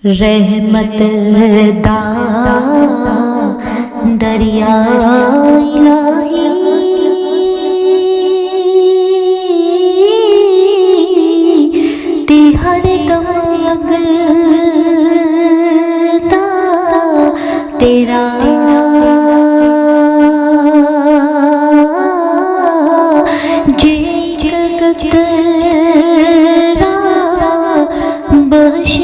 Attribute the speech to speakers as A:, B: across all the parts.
A: رحمت دا دریا الہی تے ہر دم لگدا تیرا جے قطرہ بخش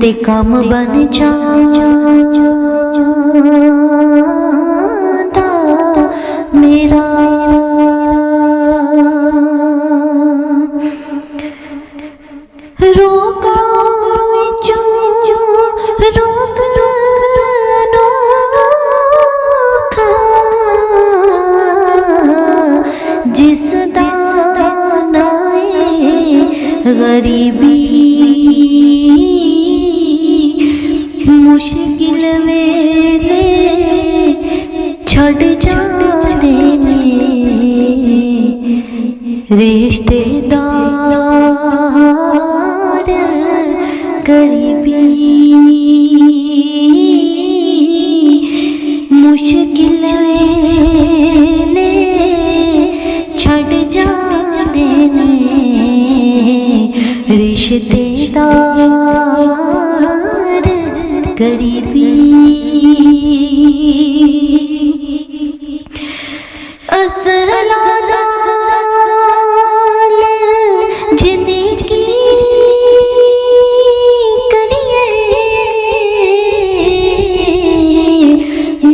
A: تے کام بن جاندا میرا روکا وچوں روک نوکھا جس دا نائے غریبی مشکل ویلے چھڈ جاندے نے رشتے دار غریبی مشکل ویلے چھڈ جاندے نے رشتے دار غریبی اصلانال جنہیں کی کریے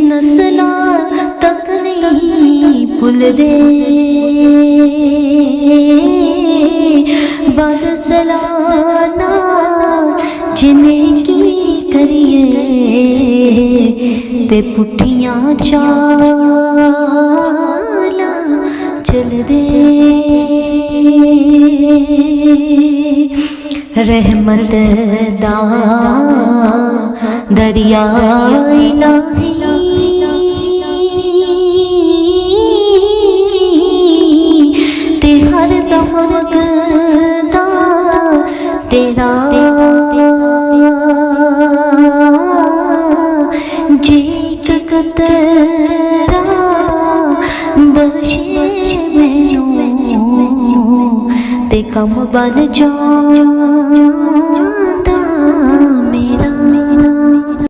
A: نسلاں تک نہیں بھول دے بد سلانال جنہیں کی کریے تے پٹھیاں چالاں چل دے رحمت دا دریا الہی تے ہر دم وگدا تیرا قطرہ بخش مینوں تے کم بن جان